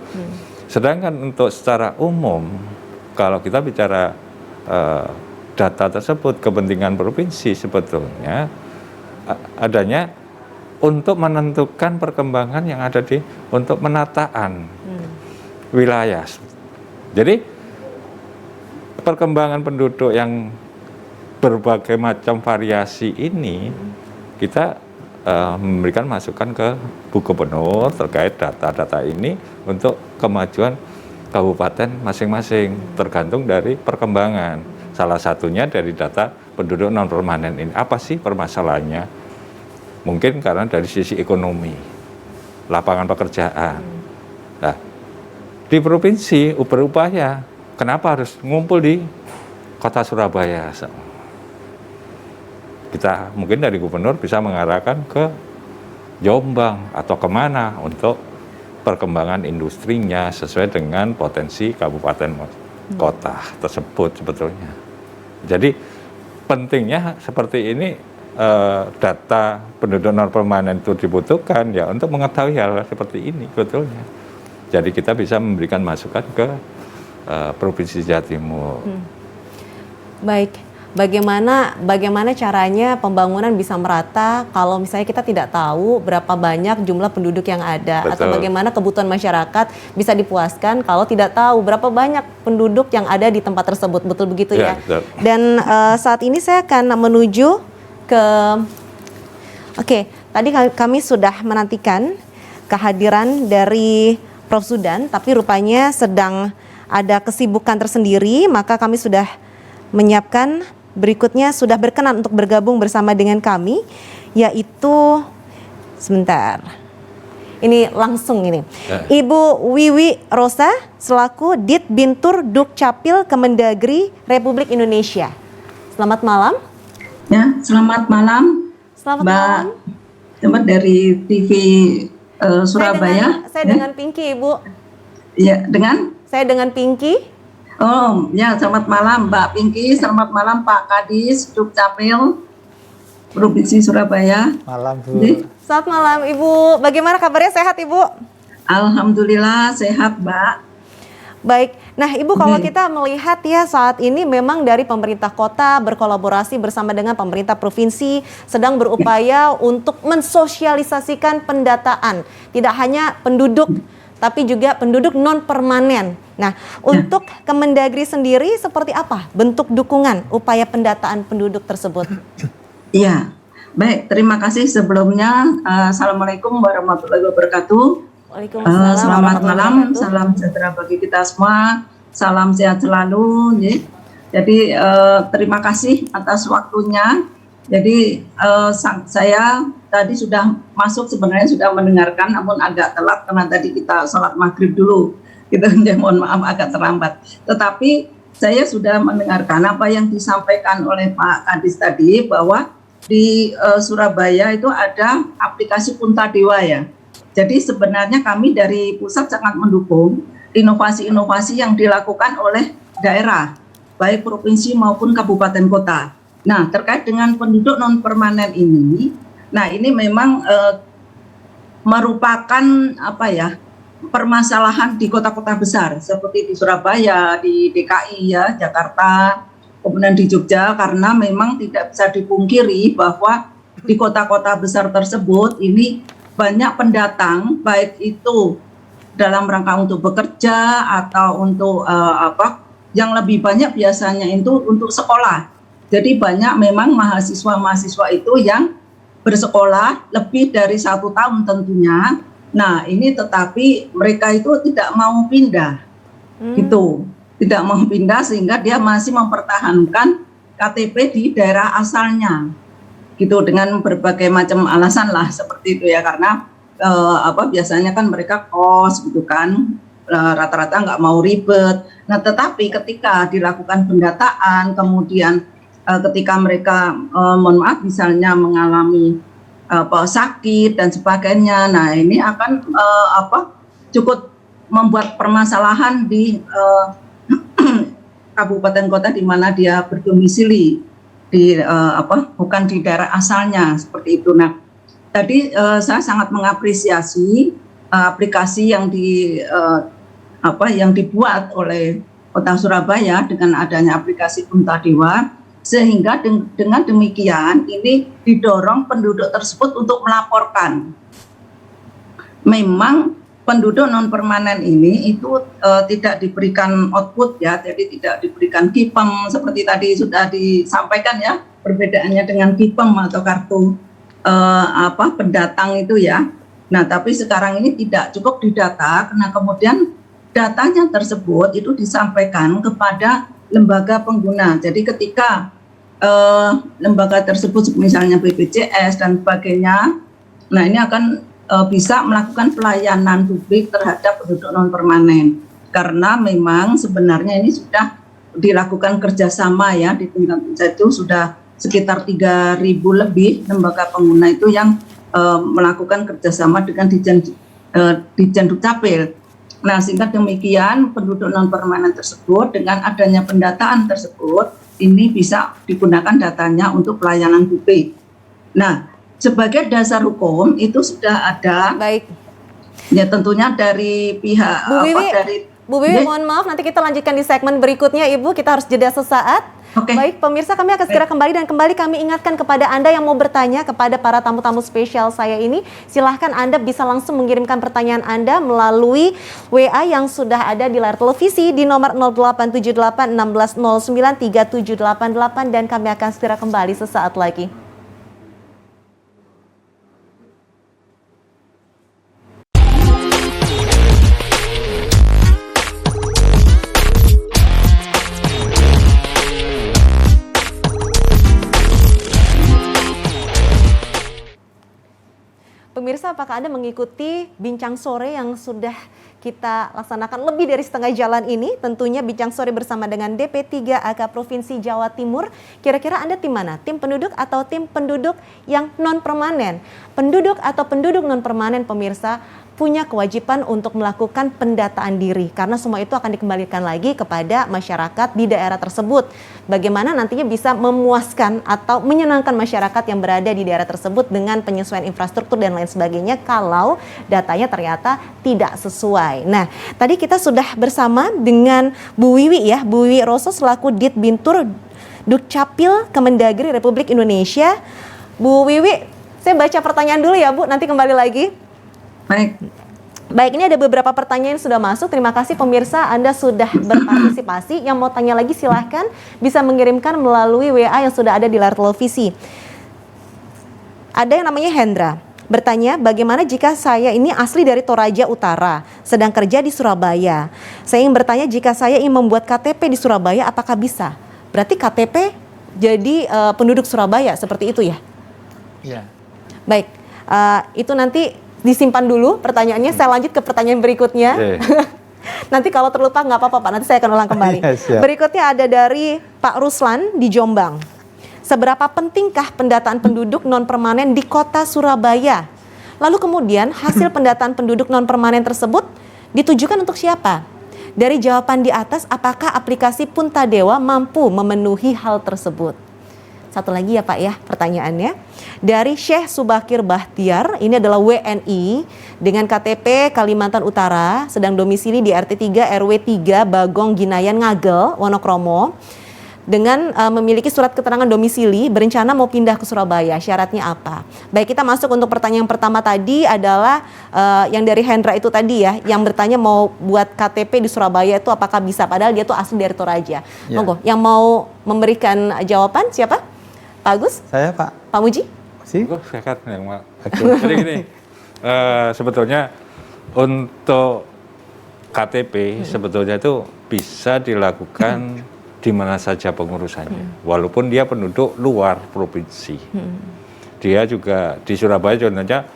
Sedangkan untuk secara umum, kalau kita bicara data tersebut, kepentingan provinsi sebetulnya adanya untuk menentukan perkembangan yang ada untuk menataan wilayah. Jadi perkembangan penduduk yang berbagai macam variasi ini, kita memberikan masukan ke Bu Gubernur terkait data-data ini untuk kemajuan kabupaten masing-masing, tergantung dari perkembangan. Salah satunya dari data penduduk non permanen ini. Apa sih permasalahannya? Mungkin karena dari sisi ekonomi, lapangan pekerjaan. Nah, di provinsi berupaya, kenapa harus ngumpul di kota Surabaya? Kita mungkin dari gubernur bisa mengarahkan ke Jombang atau kemana untuk perkembangan industrinya sesuai dengan potensi kabupaten kota tersebut sebetulnya. Jadi pentingnya seperti ini, data penduduk non permanen itu dibutuhkan ya untuk mengetahui hal seperti ini sebetulnya. Jadi kita bisa memberikan masukan ke Provinsi Jawa Timur. Baik. Bagaimana caranya pembangunan bisa merata kalau misalnya kita tidak tahu berapa banyak jumlah penduduk yang ada. Betul. Atau bagaimana kebutuhan masyarakat bisa dipuaskan kalau tidak tahu berapa banyak penduduk yang ada di tempat tersebut. Betul begitu ya? Betul. Dan saat ini saya akan menuju ke tadi kami sudah menantikan kehadiran dari Prof. Zudan, tapi rupanya sedang ada kesibukan tersendiri, maka kami sudah menyiapkan berikutnya sudah berkenan untuk bergabung bersama dengan kami, yaitu sebentar. Ini langsung ini. Ibu Wiwi Rosa selaku Dit Bintur Dukcapil Kemendagri Republik Indonesia. Selamat malam. Ya, selamat malam. Selamat Mbak malam. Mbak dari TV Surabaya. Saya dengan Pinky, Ibu. Ya, dengan? Saya dengan Pinky. Oh, ya, selamat malam Mbak Pinky, selamat malam Pak Kadis Dukcapil Provinsi Surabaya. Malam Bu. Selamat malam Ibu. Bagaimana kabarnya, sehat Ibu? Alhamdulillah sehat Mbak. Baik. Nah Ibu, kalau kita melihat ya saat ini memang dari pemerintah kota berkolaborasi bersama dengan pemerintah provinsi sedang berupaya untuk mensosialisasikan pendataan. Tidak hanya penduduk tapi juga penduduk non permanen. Nah, untuk Kemendagri sendiri seperti apa bentuk dukungan upaya pendataan penduduk tersebut? Iya, baik. Terima kasih sebelumnya. Assalamualaikum warahmatullahi wabarakatuh. Waalaikumsalam. Selamat malam, salam sejahtera bagi kita semua. Salam sehat selalu. Jadi terima kasih atas waktunya. Jadi saya tadi sudah masuk, sebenarnya sudah mendengarkan, namun agak telat karena tadi kita sholat maghrib dulu, gitu. Mohon maaf agak terlambat. Tetapi saya sudah mendengarkan apa yang disampaikan oleh Pak Kadis tadi, bahwa di Surabaya itu ada aplikasi Punta Dewa ya. Jadi sebenarnya kami dari pusat sangat mendukung inovasi-inovasi yang dilakukan oleh daerah, baik provinsi maupun kabupaten kota. Nah, terkait dengan penduduk non permanen ini, nah ini memang merupakan permasalahan di kota-kota besar seperti di Surabaya, di DKI ya, Jakarta, kemudian di Jogja, karena memang tidak bisa dipungkiri bahwa di kota-kota besar tersebut ini banyak pendatang, baik itu dalam rangka untuk bekerja atau untuk yang lebih banyak biasanya itu untuk sekolah. Jadi banyak memang mahasiswa-mahasiswa itu yang bersekolah lebih dari 1 tahun tentunya. Nah ini tetapi mereka itu tidak mau pindah, gitu, tidak mau pindah sehingga dia masih mempertahankan KTP di daerah asalnya, gitu, dengan berbagai macam alasan lah seperti itu ya, karena biasanya kan mereka kos gitu kan, rata-rata nggak mau ribet. Nah tetapi ketika dilakukan pendataan, kemudian ketika mereka mohon maaf misalnya mengalami sakit dan sebagainya, nah ini akan cukup membuat permasalahan di kabupaten kota di mana dia berdomisili, di bukan di daerah asalnya seperti itu. Nah tadi saya sangat mengapresiasi aplikasi yang yang dibuat oleh Kota Surabaya dengan adanya aplikasi Punta Dewa, sehingga dengan demikian ini didorong penduduk tersebut untuk melaporkan. Memang penduduk non permanen ini itu tidak diberikan output ya, jadi tidak diberikan KIPEM seperti tadi sudah disampaikan ya, perbedaannya dengan KIPEM atau kartu pendatang itu ya. Nah, tapi sekarang ini tidak cukup didata, karena kemudian datanya tersebut itu disampaikan kepada lembaga pengguna. Jadi ketika lembaga tersebut misalnya BPJS dan sebagainya, nah ini akan bisa melakukan pelayanan publik terhadap penduduk non permanen, karena memang sebenarnya ini sudah dilakukan kerjasama ya, di tingkat itu sudah sekitar 3.000 lebih lembaga pengguna itu yang melakukan kerjasama dengan Ditjen Dukcapil. Nah, sehingga demikian penduduk non permanen tersebut dengan adanya pendataan tersebut ini bisa digunakan datanya untuk pelayanan publik. Nah, sebagai dasar hukum itu sudah ada. Baik. Ya tentunya dari pihak Bu Wiwi, mohon maaf nanti kita lanjutkan di segmen berikutnya Ibu, kita harus jeda sesaat. Okay. Baik, pemirsa kami akan segera kembali dan kembali kami ingatkan kepada Anda yang mau bertanya kepada para tamu-tamu spesial saya ini, silahkan Anda bisa langsung mengirimkan pertanyaan Anda melalui WA yang sudah ada di layar televisi di nomor 0878 1609 3788 dan kami akan segera kembali sesaat lagi. Pemirsa, apakah Anda mengikuti bincang sore yang sudah kita laksanakan lebih dari setengah jalan ini? Tentunya bincang sore bersama dengan DP3AK Provinsi Jawa Timur. Kira-kira Anda tim mana? Tim penduduk atau tim penduduk yang non permanen? Penduduk atau penduduk non permanen, pemirsa, punya kewajiban untuk melakukan pendataan diri karena semua itu akan dikembalikan lagi kepada masyarakat di daerah tersebut. Bagaimana nantinya bisa memuaskan atau menyenangkan masyarakat yang berada di daerah tersebut dengan penyesuaian infrastruktur dan lain sebagainya kalau datanya ternyata tidak sesuai. Nah, tadi kita sudah bersama dengan Bu Wiwi ya, Bu Wiwi Roso selaku Ditbintur Dukcapil Kemendagri Republik Indonesia. Bu Wiwi, saya baca pertanyaan dulu ya Bu, nanti kembali lagi. Baik, ini ada beberapa pertanyaan yang sudah masuk. Terima kasih pemirsa, Anda sudah berpartisipasi. Yang mau tanya lagi silahkan bisa mengirimkan melalui WA yang sudah ada di layar televisi. Ada yang namanya Hendra, bertanya bagaimana jika saya ini asli dari Toraja Utara, sedang kerja di Surabaya. Saya ingin bertanya jika saya ingin membuat KTP di Surabaya, apakah bisa? Berarti KTP jadi penduduk Surabaya, seperti itu ya? Iya. Baik, itu nanti disimpan dulu pertanyaannya, saya lanjut ke pertanyaan berikutnya. Nanti kalau terlupa nggak apa-apa Pak, nanti saya akan ulang kembali. Berikutnya ada dari Pak Ruslan di Jombang. Seberapa pentingkah pendataan penduduk non-permanen di kota Surabaya? Lalu kemudian hasil pendataan penduduk non-permanen tersebut ditujukan untuk siapa? Dari jawaban di atas, apakah aplikasi Punta Dewa mampu memenuhi hal tersebut? Satu lagi ya Pak ya pertanyaannya. Dari Syekh Subakir Bahtiar, ini adalah WNI dengan KTP Kalimantan Utara, sedang domisili di RT 3 RW 3 Bagong Ginayan Ngagel, Wonokromo. Dengan memiliki surat keterangan domisili, berencana mau pindah ke Surabaya. Syaratnya apa? Baik, kita masuk untuk pertanyaan pertama tadi adalah yang dari Hendra itu tadi ya, yang bertanya mau buat KTP di Surabaya itu apakah bisa? Padahal dia tuh asli dari Toraja. Monggo, yang mau memberikan jawaban siapa? Pak Agus? Saya Pak. Pak Muji? Jadi gini, sebetulnya untuk KTP sebetulnya itu bisa dilakukan di mana saja pengurusannya, walaupun dia penduduk luar provinsi. Dia juga di Surabaya contohnya,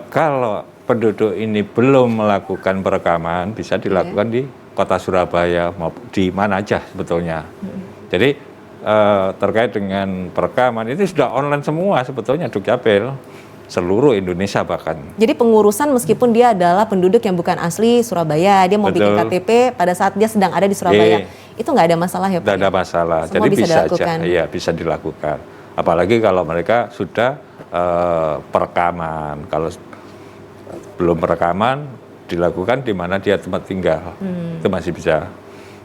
kalau penduduk ini belum melakukan perekaman, bisa dilakukan di kota Surabaya, di mana aja sebetulnya. Jadi terkait dengan perekaman itu sudah online semua sebetulnya Dukcapil seluruh Indonesia bahkan. Jadi pengurusan meskipun dia adalah penduduk yang bukan asli Surabaya, dia mau bikin KTP pada saat dia sedang ada di Surabaya, itu nggak ada masalah ya Pak? Tidak ada masalah, semua jadi bisa dilakukan. aja, iya bisa dilakukan. Apalagi kalau mereka sudah perekaman, kalau belum perekaman dilakukan di mana dia tempat tinggal. Itu masih bisa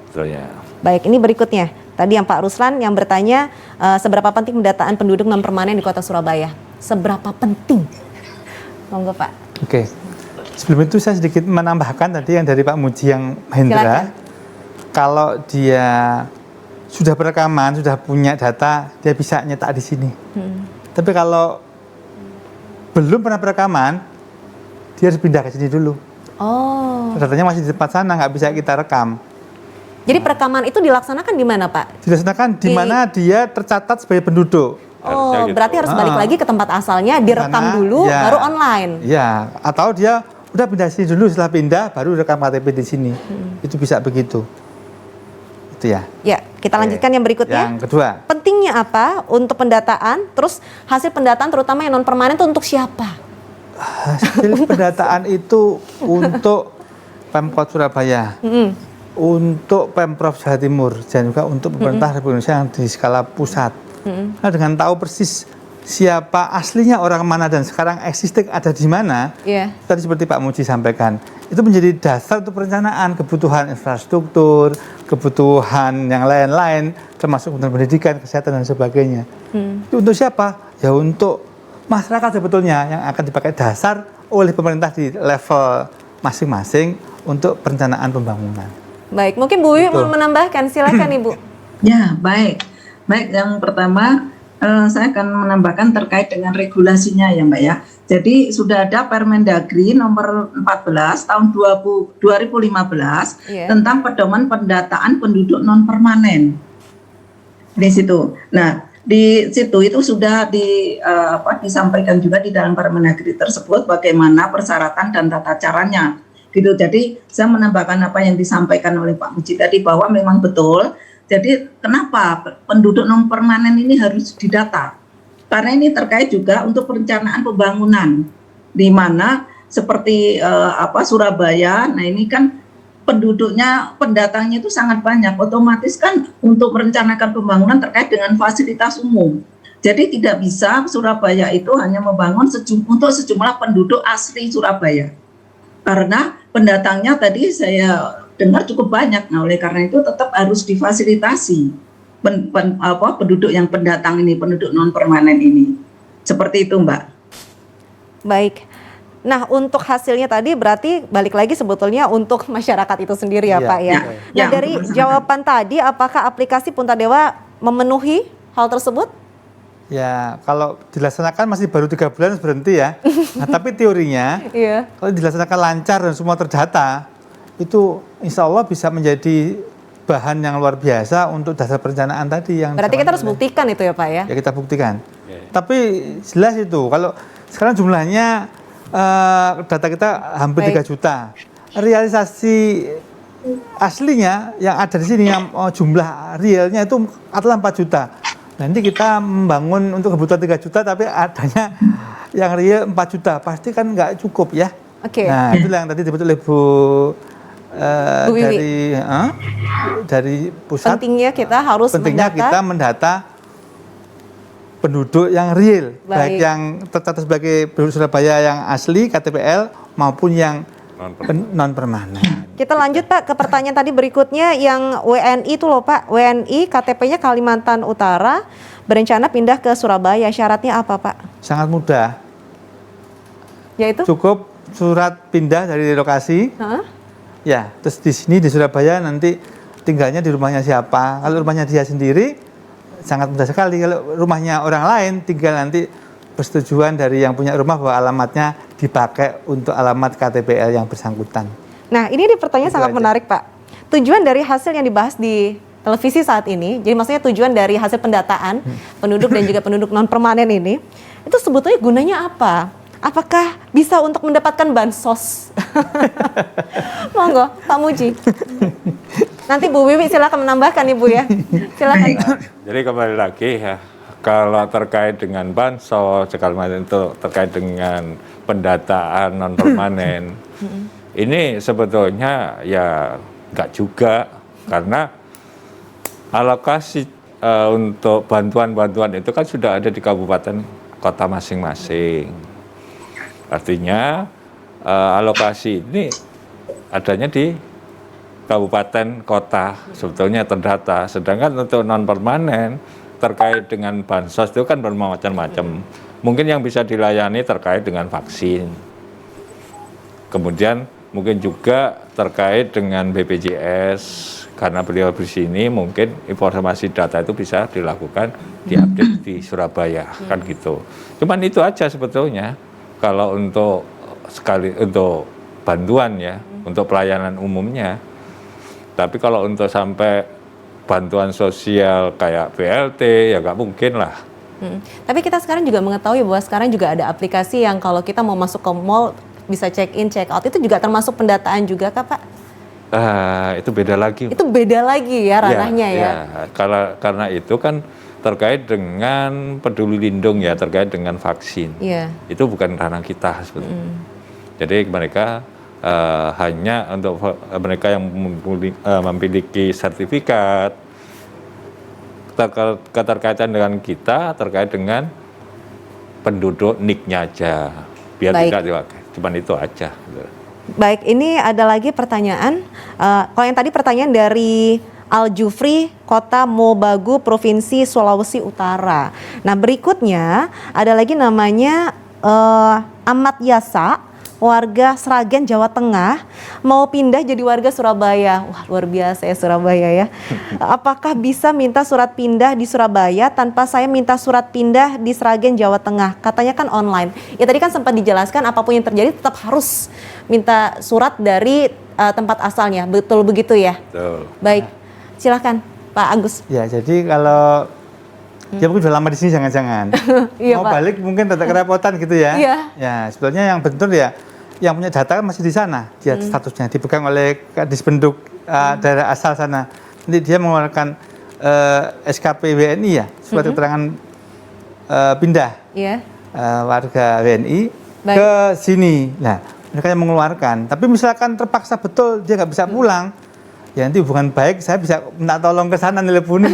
sebetulnya. Baik, ini berikutnya. Tadi yang Pak Ruslan yang bertanya seberapa penting pendataan penduduk non permanen di Kota Surabaya? Seberapa penting? Monggo Pak. Oke. Sebelum itu saya sedikit menambahkan tadi yang dari Pak Muji yang Hendra. Silakan. Kalau dia sudah perekaman, sudah punya data, dia bisa nyetak di sini. Tapi kalau belum pernah perekaman, dia harus pindah ke sini dulu. Oh. Datanya masih di tempat sana, nggak bisa kita rekam. Jadi perekaman itu dilaksanakan di mana Pak? Dilaksanakan di mana dia tercatat sebagai penduduk. Oh, Harusnya gitu. berarti harus balik lagi ke tempat asalnya, direkam Karena, dulu, ya, baru online. Ya, atau dia udah pindah sini dulu, setelah pindah baru rekam KTP di sini. Itu bisa begitu. Itu ya. Ya, kita lanjutkan yang berikutnya. Yang kedua, Pentingnya apa untuk pendataan? Terus hasil pendataan terutama yang non permanen itu untuk siapa? hasil pendataan itu untuk Pemkot Surabaya, untuk Pemprov Jawa Timur, dan juga untuk pemerintah Republik Indonesia yang di skala pusat. Nah, dengan tahu persis siapa aslinya orang mana dan sekarang existing ada di mana, Iya. tadi seperti Pak Muji sampaikan, itu menjadi dasar untuk perencanaan kebutuhan infrastruktur, kebutuhan yang lain-lain, termasuk kebutuhan pendidikan, kesehatan dan sebagainya. Itu untuk siapa? Ya untuk masyarakat sebetulnya yang akan dipakai dasar oleh pemerintah di level masing-masing untuk perencanaan pembangunan. Baik, mungkin Bu Wiwi mau menambahkan, silakan Ibu. Ya, baik. Baik, yang pertama saya akan menambahkan terkait dengan regulasinya ya Mbak ya. Jadi sudah ada Permendagri nomor 14 tahun 2015 Iya. tentang pedoman pendataan penduduk non permanen. Di situ. Nah, di situ itu sudah disampaikan juga di dalam Permendagri tersebut bagaimana persyaratan dan tata caranya. Gitu. Jadi saya menambahkan apa yang disampaikan oleh Pak Muji tadi bahwa memang betul. Jadi kenapa penduduk non permanen ini harus didata? Karena ini terkait juga untuk perencanaan pembangunan, di mana seperti Surabaya. Nah ini kan penduduknya, pendatangnya itu sangat banyak. Otomatis kan untuk merencanakan pembangunan terkait dengan fasilitas umum. Jadi tidak bisa Surabaya itu hanya membangun untuk sejumlah penduduk asli Surabaya. Karena pendatangnya tadi saya dengar cukup banyak. Nah, oleh karena itu tetap harus difasilitasi penduduk yang pendatang ini, penduduk non permanen ini. Seperti itu, Mbak. Baik. Nah, untuk hasilnya tadi berarti balik lagi sebetulnya untuk masyarakat itu sendiri ya, Iya. Pak ya. Nah, dari untuk masyarakat. jawaban tadi apakah aplikasi Punta Dewa memenuhi hal tersebut? Ya, kalau dilaksanakan masih baru 3 bulan berhenti ya. Nah, tapi teorinya, Iya. kalau dilaksanakan lancar dan semua terdata, itu insya Allah bisa menjadi bahan yang luar biasa untuk dasar perencanaan tadi yang Berarti kita harus disampaikan buktikan itu ya, Pak ya. ya kita buktikan. Oke. Tapi jelas itu kalau sekarang jumlahnya data kita hampir Baik. 3 juta. Realisasi aslinya yang ada di sini yang jumlah realnya itu adalah 4 juta. Nanti kita membangun untuk kebutuhan 3 juta tapi adanya yang real 4 juta. Pasti kan nggak cukup ya. Oke. Nah, itulah yang tadi disebut oleh Bu Bu Wiwi. dari pusat. Pentingnya kita harus Pentingnya mendata. kita mendata penduduk yang real, baik Baik. yang tercatat sebagai penduduk Surabaya yang asli KTPL maupun yang non permanen. Kita lanjut Pak ke pertanyaan tadi berikutnya yang WNI itu loh Pak. WNI KTP-nya Kalimantan Utara berencana pindah ke Surabaya. Syaratnya apa Pak? Sangat mudah. Yaitu? Cukup surat pindah dari lokasi. Hah? Ya, terus di sini di Surabaya nanti tinggalnya di rumahnya siapa. Kalau rumahnya dia sendiri sangat mudah sekali. Kalau rumahnya orang lain tinggal nanti persetujuan dari yang punya rumah bahwa alamatnya dipakai untuk alamat KTPL yang bersangkutan. Nah, ini pertanyaan Itu sangat aja. menarik, Pak. Tujuan dari hasil yang dibahas di televisi saat ini, jadi maksudnya tujuan dari hasil pendataan penduduk dan juga penduduk non permanen ini, itu sebetulnya gunanya apa? Apakah bisa untuk mendapatkan bansos? Monggo, Pak Muji. Nanti Bu Wiwi silakan menambahkan Ibu ya. Silakan. Jadi kembali lagi ya, kalau terkait dengan bansos, segala macam itu terkait dengan pendataan non permanen, ini sebetulnya ya nggak juga karena alokasi untuk bantuan-bantuan itu kan sudah ada di kabupaten kota masing-masing. Artinya alokasi ini adanya di kabupaten kota sebetulnya terdata, sedangkan untuk non permanen terkait dengan bansos itu kan bermacam-macam. Mungkin yang bisa dilayani terkait dengan vaksin, kemudian mungkin juga terkait dengan BPJS, karena beliau di sini mungkin informasi data itu bisa dilakukan diupdate di Surabaya, kan gitu. Cuman itu aja sebetulnya kalau untuk bantuan ya, untuk pelayanan umumnya. Tapi kalau untuk sampai bantuan sosial kayak BLT ya nggak mungkin lah. Tapi kita sekarang juga mengetahui bahwa sekarang juga ada aplikasi yang kalau kita mau masuk ke mall bisa check in, check out, itu juga termasuk pendataan juga Kak Pak? Itu beda lagi. Itu beda lagi ya ranahnya ya. Karena itu kan terkait dengan peduli lindung ya, terkait dengan vaksin. Iya. Itu bukan ranah kita sebetulnya. Jadi mereka hanya untuk mereka yang memiliki sertifikat, keterkaitan dengan kita terkait dengan penduduk NIK-nya aja, biar tidak diwakil. Cuman itu aja. Baik, ini ada lagi pertanyaan. Kalau yang tadi pertanyaan dari Al Jufri, Kota Mobagu, Provinsi Sulawesi Utara. Nah berikutnya ada lagi namanya Ahmad Yasa, warga Sragen, Jawa Tengah, mau pindah jadi warga Surabaya. Wah, luar biasa ya Surabaya ya. Apakah bisa minta surat pindah di Surabaya tanpa saya minta surat pindah di Sragen, Jawa Tengah? Katanya kan online. Ya tadi kan sempat dijelaskan apapun yang terjadi tetap harus minta surat dari tempat asalnya. Betul begitu ya? Betul. Baik, silakan Pak Agus. Ya, jadi kalau dia mungkin sudah lama di sini jangan-jangan. Iya, mau Pak. balik mungkin tetap kerepotan gitu ya. Iya. Ya, sebetulnya yang betul ya, yang punya data kan masih di sana. Dia statusnya dipegang oleh Dispenduk daerah asal sana. Nanti dia mengeluarkan SKP WNI ya, surat keterangan pindah warga WNI ke sini. Nah, mereka yang mengeluarkan. Tapi misalkan terpaksa betul dia nggak bisa pulang, ya nanti hubungan baik saya bisa minta tolong ke sana nelponin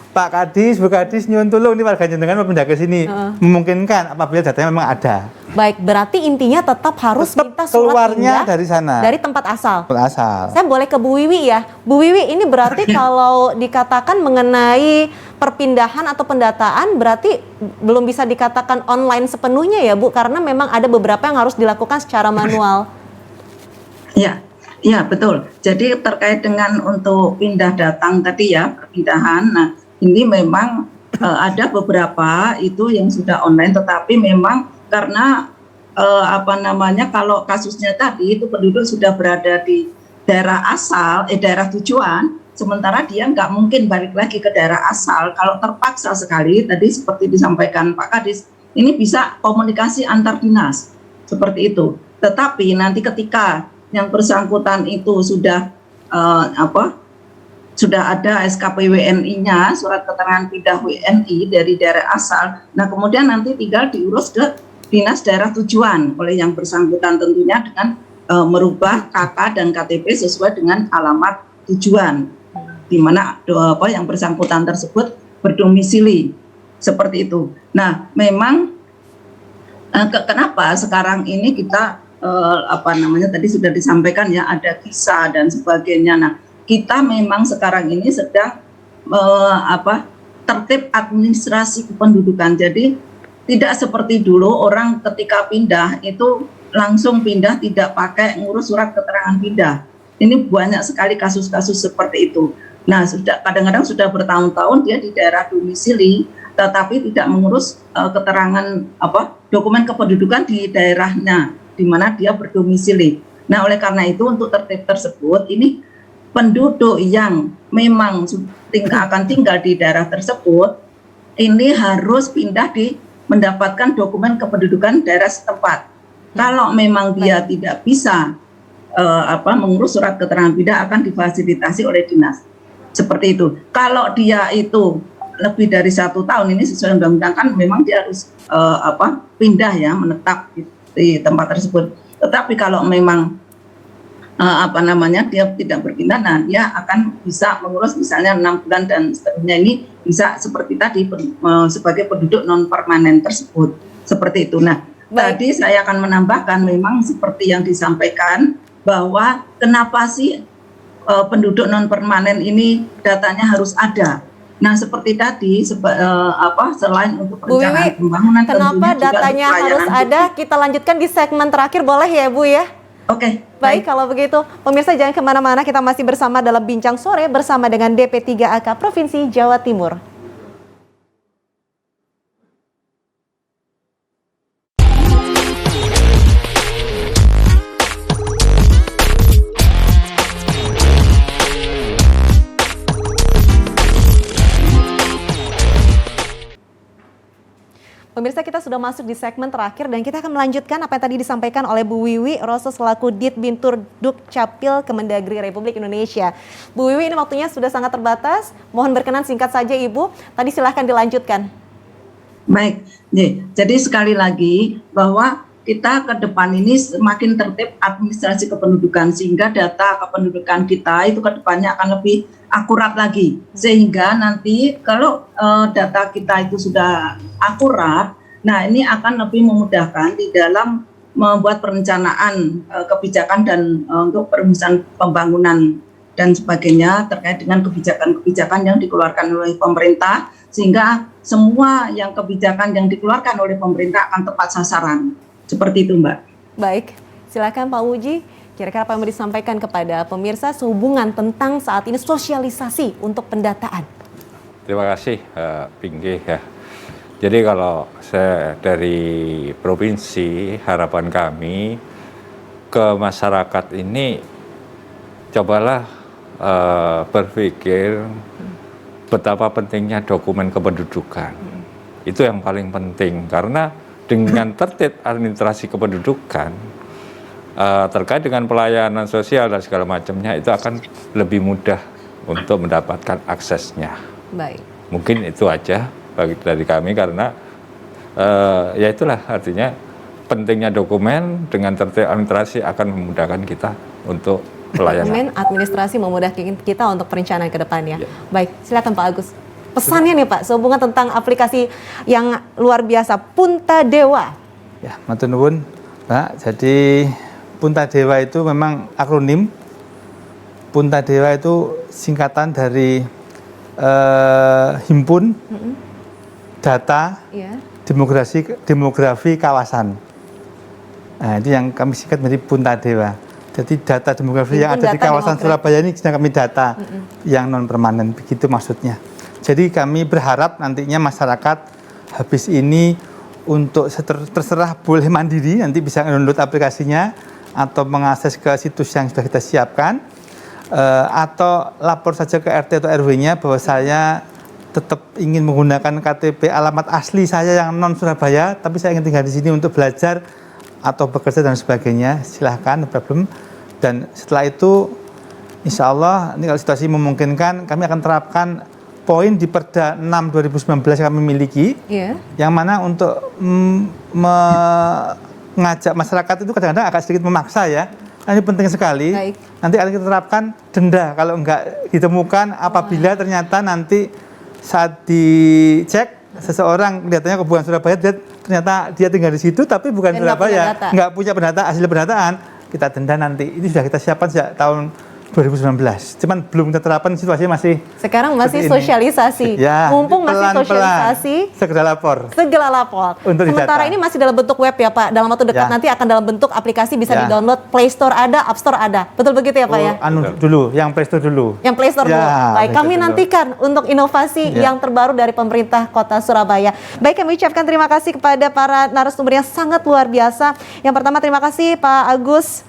Pak Kadis, Bu Kadis nyuwun tulung ini warga jenengan mau pindah ke sini. Memungkinkan apabila datanya memang ada. Baik, berarti intinya tetap harus minta surat keluarnya pindah dari sana. Dari tempat asal. Tempat asal. Saya boleh ke Bu Wiwi ya. Bu Wiwi, ini berarti kalau dikatakan mengenai perpindahan atau pendataan berarti belum bisa dikatakan online sepenuhnya ya Bu, karena memang ada beberapa yang harus dilakukan secara manual. Ya. Ya betul. Jadi terkait dengan untuk pindah datang tadi ya, perpindahan. Nah ini memang ada beberapa itu yang sudah online, tetapi memang karena kalau kasusnya tadi itu penduduk sudah berada di daerah asal, daerah tujuan, sementara dia nggak mungkin balik lagi ke daerah asal. Kalau terpaksa sekali, tadi seperti disampaikan Pak Kadis, ini bisa komunikasi antar dinas seperti itu. Tetapi nanti ketika yang bersangkutan itu sudah sudah ada SKP WNI-nya, surat keterangan pindah WNI dari daerah asal. Nah, kemudian nanti tinggal diurus ke dinas daerah tujuan oleh yang bersangkutan tentunya dengan merubah KK dan KTP sesuai dengan alamat tujuan di mana yang bersangkutan tersebut berdomisili. Seperti itu. Nah, memang kenapa sekarang ini kita tadi sudah disampaikan ya, ada kisah dan sebagainya. Nah, kita memang sekarang ini sedang tertib administrasi kependudukan. Jadi tidak seperti dulu orang ketika pindah itu langsung pindah tidak pakai ngurus surat keterangan pindah. Ini banyak sekali kasus-kasus seperti itu. Nah, kadang-kadang sudah bertahun-tahun dia di daerah domisili tetapi tidak mengurus keterangan dokumen kependudukan di daerahnya di mana dia berdomisili. Nah, oleh karena itu untuk tertib tersebut ini penduduk yang memang akan tinggal di daerah tersebut ini harus pindah mendapatkan dokumen kependudukan daerah setempat. Kalau memang dia tidak bisa mengurus surat keterangan pindah akan difasilitasi oleh dinas. Seperti itu. Kalau dia itu lebih dari 1 tahun ini sesuai undang-undang kan memang dia harus pindah ya, menetap di tempat tersebut. Tetapi kalau memang dia tidak berpindah, nah dia akan bisa mengurus misalnya 6 bulan dan seterusnya. Ini bisa seperti tadi sebagai penduduk non permanen tersebut. Seperti itu. Nah, Baik. Tadi saya akan menambahkan memang seperti yang disampaikan bahwa kenapa sih penduduk non permanen ini datanya harus ada. Nah, seperti tadi selain untuk Bu perencanaan Wiwi, pembangunan kenapa tentunya juga datanya untuk harus pelayanan ada? Kita lanjutkan di segmen terakhir, boleh ya Bu ya? Oke, Baik, kalau begitu pemirsa jangan kemana-mana, kita masih bersama dalam Bincang Sore bersama dengan DP3AK Provinsi Jawa Timur. Pemirsa, kita sudah masuk di segmen terakhir dan kita akan melanjutkan apa yang tadi disampaikan oleh Bu Wiwi Roso selaku Ditbintur Dukcapil Kemendagri Republik Indonesia. Bu Wiwi, ini waktunya sudah sangat terbatas. Mohon berkenan singkat saja Ibu. Tadi silahkan dilanjutkan. baik. Jadi sekali lagi bahwa kita ke depan ini semakin tertib administrasi kependudukan sehingga data kependudukan kita itu ke depannya akan lebih akurat lagi. Sehingga nanti kalau data kita itu sudah akurat, nah ini akan lebih memudahkan di dalam membuat perencanaan kebijakan dan untuk perumusan pembangunan dan sebagainya terkait dengan kebijakan-kebijakan yang dikeluarkan oleh pemerintah, sehingga semua yang kebijakan yang dikeluarkan oleh pemerintah akan tepat sasaran. Seperti itu, Mbak. Baik, silakan Pak Muji. Kira-kira apa yang mau disampaikan kepada pemirsa sehubungan tentang saat ini sosialisasi untuk pendataan? Terima kasih, Pinggih ya. Jadi kalau saya dari provinsi, harapan kami ke masyarakat ini cobalah berpikir betapa pentingnya dokumen kependudukan. Itu yang paling penting karena dengan tertib administrasi kependudukan terkait dengan pelayanan sosial dan segala macamnya itu akan lebih mudah untuk mendapatkan aksesnya. Baik. Mungkin itu aja dari kami karena ya itulah artinya pentingnya dokumen dengan tertib administrasi akan memudahkan kita untuk pelayanan. Dokumen administrasi memudahkan kita untuk perencanaan ke depannya. Ya. Baik, silakan Pak Agus. Pesannya nih Pak, sehubungan tentang aplikasi yang luar biasa, Punta Dewa. Ya, matur nuwun, Mbak. Jadi Punta Dewa itu memang akronim. Punta Dewa itu singkatan dari himpun data Iya. demografi kawasan. Nah, itu yang kami singkat menjadi Punta Dewa. Jadi data demografi yang Himpun ada di data kawasan demografi. Surabaya ini sedang kami data yang non permanen, begitu maksudnya. Jadi kami berharap nantinya masyarakat habis ini untuk terserah boleh mandiri, nanti bisa download aplikasinya atau mengakses ke situs yang sudah kita siapkan, atau lapor saja ke RT atau RW-nya bahwa saya tetap ingin menggunakan KTP alamat asli saya yang non Surabaya, tapi saya ingin tinggal di sini untuk belajar atau bekerja dan sebagainya. Silahkan, no problem. Dan setelah itu, insya Allah, ini kalau situasi memungkinkan, kami akan terapkan poin di Perda 6 2019 yang kami miliki, yang mana untuk mengajak masyarakat itu kadang-kadang agak sedikit memaksa ya. Nah, ini penting sekali. Baik. Nanti akan kita terapkan denda kalau enggak ditemukan apabila ternyata nanti saat dicek seseorang kelihatannya bukan Surabaya, ternyata dia tinggal di situ tapi bukan Dan Surabaya, enggak punya hasil pendataan, kita denda nanti. Ini sudah kita siapkan sejak tahun 2019. Cuman belum kita terapkan, situasinya masih Sekarang masih seperti ini. sosialisasi. Ya, Mumpung masih pelan-pelan. sosialisasi, Segera lapor. segala lapor. Untuk Sementara didata. ini masih dalam bentuk web ya Pak. Dalam waktu dekat Ya. nanti akan dalam bentuk aplikasi bisa Ya. di-download. Play Store ada, App Store ada. Betul begitu ya Pak ya? Dulu, yang Play Store dulu. Yang Play Store Ya, dulu. Baik, Play Store kami dulu. nantikan untuk inovasi Ya. yang terbaru dari pemerintah Kota Surabaya. Baik, kami ucapkan terima kasih kepada para narasumber yang sangat luar biasa. Yang pertama, terima kasih Pak Agus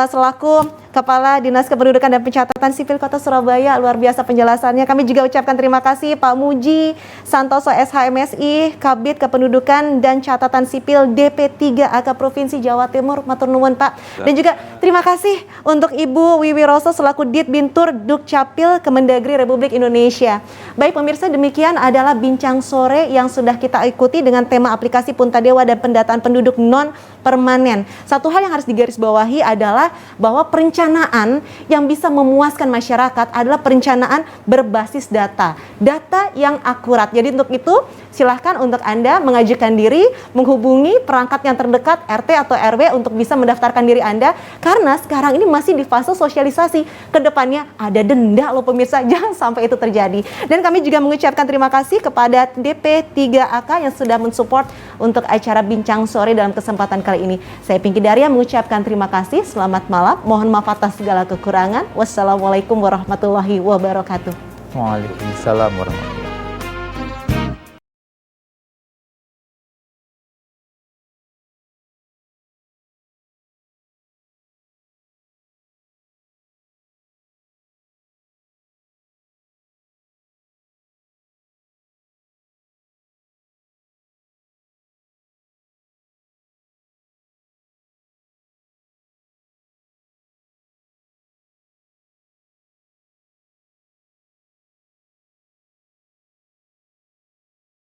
selaku Kepala Dinas Kependudukan dan Pencatatan Sipil Kota Surabaya. Luar biasa penjelasannya. Kami juga ucapkan terima kasih Pak Muji Santoso SHMSI, Kabid Kependudukan dan Catatan Sipil DP3AK Provinsi Jawa Timur. Matur nuwun Pak. Dan juga terima kasih untuk Ibu Wiwi Roso selaku Ditbintur Dukcapil Kemendagri Republik Indonesia. Baik pemirsa, demikian adalah Bincang Sore yang sudah kita ikuti dengan tema aplikasi Punta Dewa dan pendataan penduduk non permanen. Satu hal yang harus digarisbawahi adalah bahwa perencanaan perencanaan yang bisa memuaskan masyarakat adalah perencanaan berbasis data yang akurat. Jadi untuk itu silahkan untuk Anda mengajukan diri, menghubungi perangkat yang terdekat RT atau RW untuk bisa mendaftarkan diri Anda, karena sekarang ini masih di fase sosialisasi. Kedepannya ada denda loh pemirsa, jangan sampai itu terjadi. Dan kami juga mengucapkan terima kasih kepada DP3AK yang sudah mensupport untuk acara Bincang Sore dalam kesempatan kali ini. Saya Pinky Daria mengucapkan terima kasih, selamat malam, mohon maaf atas segala kekurangan. Wassalamualaikum warahmatullahi wabarakatuh. Waalaikumsalam warahmatullahi wabarakatuh.